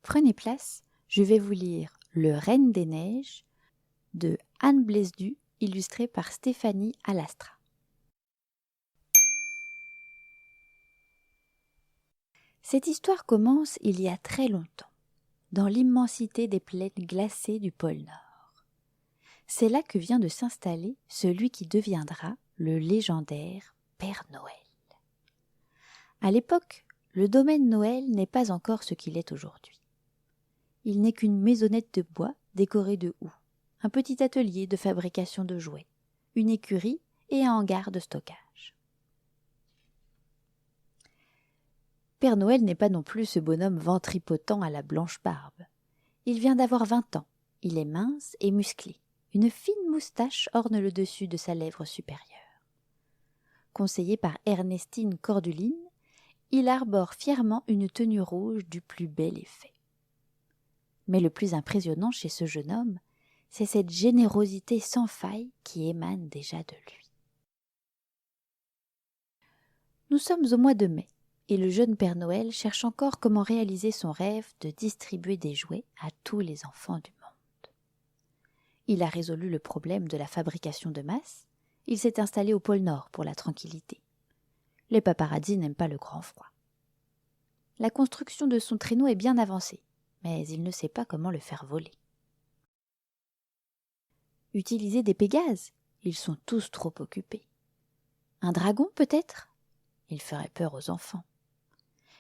Prenez place, je vais vous lire Le Renne des Neiges de Anne Blesdu, illustré par Stéphanie Alastra. Cette histoire commence il y a très longtemps, dans l'immensité des plaines glacées du pôle Nord. C'est là que vient de s'installer celui qui deviendra le légendaire Père Noël. À l'époque, le domaine Noël n'est pas encore ce qu'il est aujourd'hui. Il n'est qu'une maisonnette de bois décorée de houx, un petit atelier de fabrication de jouets, une écurie et un hangar de stockage. Père Noël n'est pas non plus ce bonhomme ventripotent à la blanche barbe. Il vient d'avoir 20 ans, il est mince et musclé. Une fine moustache orne le dessus de sa lèvre supérieure. Conseillé par Ernestine Corduline, il arbore fièrement une tenue rouge du plus bel effet. Mais le plus impressionnant chez ce jeune homme, c'est cette générosité sans faille qui émane déjà de lui. Nous sommes au mois de mai, et le jeune Père Noël cherche encore comment réaliser son rêve de distribuer des jouets à tous les enfants du monde. Il a résolu le problème de la fabrication de masse, il s'est installé au pôle Nord pour la tranquillité. Les paparazzis n'aiment pas le grand froid. La construction de son traîneau est bien avancée, mais il ne sait pas comment le faire voler. Utiliser des Pégases, ils sont tous trop occupés. Un dragon peut-être ? Il ferait peur aux enfants.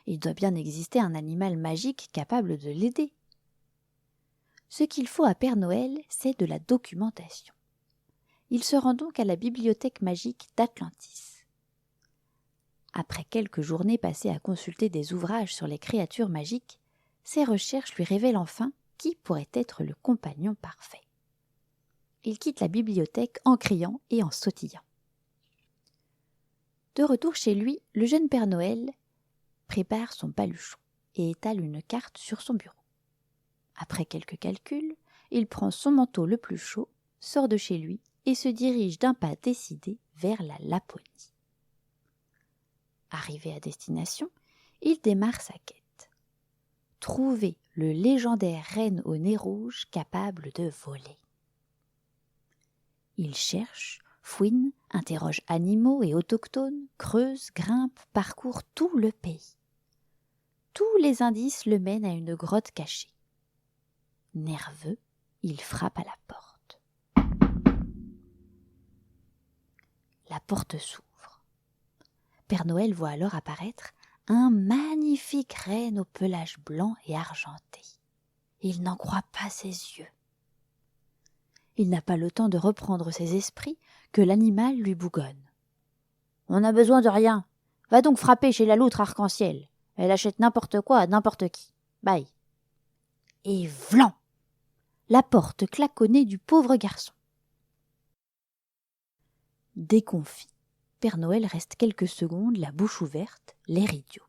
Il doit bien exister un animal magique capable de l'aider. Ce qu'il faut à Père Noël, c'est de la documentation. Il se rend donc à la bibliothèque magique d'Atlantis. Après quelques journées passées à consulter des ouvrages sur les créatures magiques, ses recherches lui révèlent enfin qui pourrait être le compagnon parfait. Il quitte la bibliothèque en criant et en sautillant. De retour chez lui, le jeune Père Noël prépare son paluchon et étale une carte sur son bureau. Après quelques calculs, il prend son manteau le plus chaud, sort de chez lui et se dirige d'un pas décidé vers la Laponie. Arrivé à destination, il démarre sa quête. Trouver le légendaire renne au nez rouge capable de voler. Il cherche, fouine, interroge animaux et autochtones, creuse, grimpe, parcourt tout le pays. Tous les indices le mènent à une grotte cachée. Nerveux, il frappe à la porte. La porte s'ouvre. Père Noël voit alors apparaître un magnifique renne au pelage blanc et argenté. Il n'en croit pas ses yeux. Il n'a pas le temps de reprendre ses esprits que l'animal lui bougonne. « On n'a besoin de rien. Va donc frapper chez la loutre arc-en-ciel. Elle achète n'importe quoi à n'importe qui. Bye. » Et vlan ! La porte claque au nez du pauvre garçon. Déconfit, Père Noël reste quelques secondes, la bouche ouverte, l'air idiot.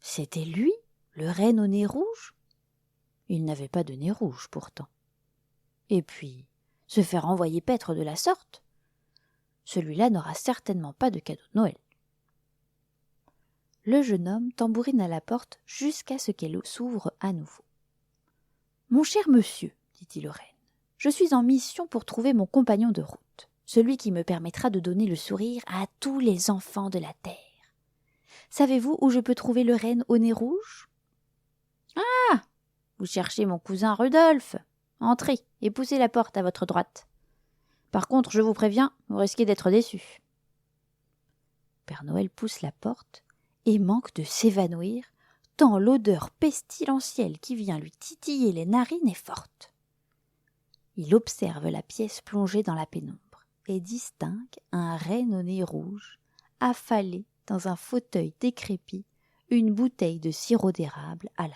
C'était lui, le renne au nez rouge ? Il n'avait pas de nez rouge pourtant. Et puis, se faire envoyer paître de la sorte ? Celui-là n'aura certainement pas de cadeau de Noël. Le jeune homme tambourine à la porte jusqu'à ce qu'elle s'ouvre à nouveau. « Mon cher monsieur, dit-il au renne, je suis en mission pour trouver mon compagnon de route, celui qui me permettra de donner le sourire à tous les enfants de la terre. Savez-vous où je peux trouver le renne au nez rouge ? » « Ah, vous cherchez mon cousin Rudolphe ? Entrez et poussez la porte à votre droite. Par contre, je vous préviens, vous risquez d'être déçus. » Père Noël pousse la porte et manque de s'évanouir, tant l'odeur pestilentielle qui vient lui titiller les narines est forte. Il observe la pièce plongée dans la pénombre et distingue un renne au nez rouge, affalé dans un fauteuil décrépit, une bouteille de sirop d'érable à la main.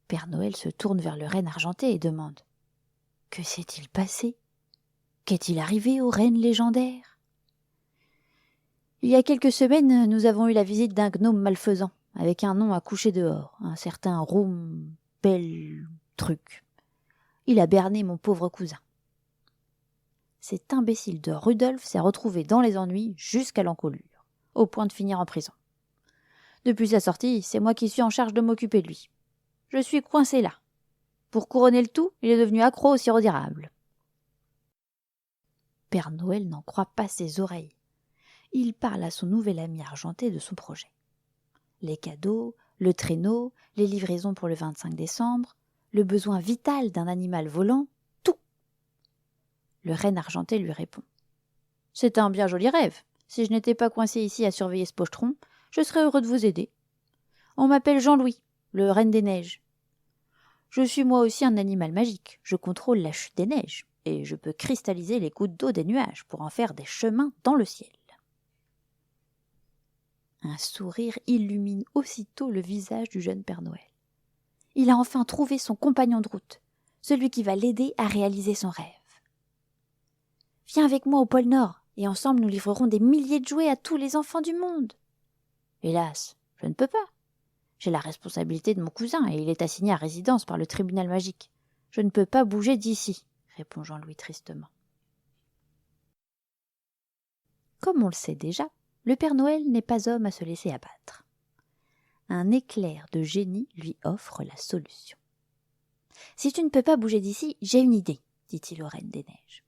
Père Noël se tourne vers le renne argenté et demande « Que s'est-il passé ? Qu'est-il arrivé au renne légendaire ?» « Il y a quelques semaines, nous avons eu la visite d'un gnome malfaisant, avec un nom à coucher dehors, un certain Roum Bel Truc. Il a berné mon pauvre cousin. Cet imbécile de Rudolphe s'est retrouvé dans les ennuis jusqu'à l'encolure, au point de finir en prison. Depuis sa sortie, c'est moi qui suis en charge de m'occuper de lui. Je suis coincé là. Pour couronner le tout, il est devenu accro au sirop d'érable. Père Noël n'en croit pas ses oreilles. Il parle à son nouvel ami argenté de son projet. Les cadeaux, le traîneau, les livraisons pour le 25 décembre, le besoin vital d'un animal volant, tout. Le renne argenté lui répond. C'est un bien joli rêve. Si je n'étais pas coincé ici à surveiller ce pochetron, je serais heureux de vous aider. On m'appelle Jean-Louis, le renne des neiges. Je suis moi aussi un animal magique. Je contrôle la chute des neiges et je peux cristalliser les gouttes d'eau des nuages pour en faire des chemins dans le ciel. Un sourire illumine aussitôt le visage du jeune Père Noël. Il a enfin trouvé son compagnon de route, celui qui va l'aider à réaliser son rêve. Viens avec moi au pôle Nord, et ensemble nous livrerons des milliers de jouets à tous les enfants du monde. Hélas, je ne peux pas. J'ai la responsabilité de mon cousin, et il est assigné à résidence par le tribunal magique. Je ne peux pas bouger d'ici, répond Jean-Louis tristement. Comme on le sait déjà, le Père Noël n'est pas homme à se laisser abattre. Un éclair de génie lui offre la solution. « Si tu ne peux pas bouger d'ici, j'ai une idée, dit-il au Reine des Neiges.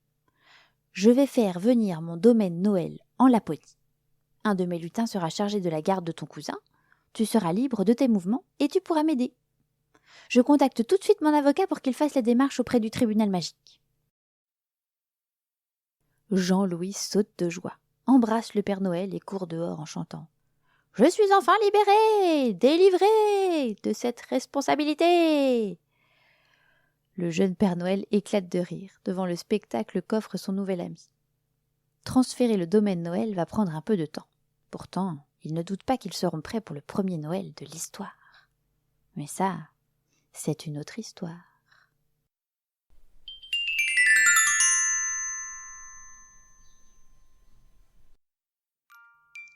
Je vais faire venir mon domaine Noël en Laponie. Un de mes lutins sera chargé de la garde de ton cousin, tu seras libre de tes mouvements et tu pourras m'aider. Je contacte tout de suite mon avocat pour qu'il fasse la démarche auprès du tribunal magique. » Jean-Louis saute de joie, embrasse le Père Noël et court dehors en chantant « Je suis enfin libéré, délivré de cette responsabilité !» Le jeune Père Noël éclate de rire devant le spectacle qu'offre son nouvel ami. Transférer le domaine Noël va prendre un peu de temps. Pourtant, il ne doute pas qu'ils seront prêts pour le premier Noël de l'histoire. Mais ça, c'est une autre histoire.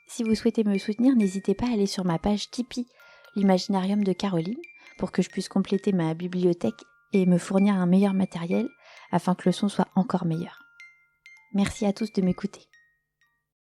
Si vous souhaitez me soutenir, n'hésitez pas à aller sur ma page Tipeee, l'Imaginarium de Caroline, pour que je puisse compléter ma bibliothèque et me fournir un meilleur matériel afin que le son soit encore meilleur. Merci à tous de m'écouter.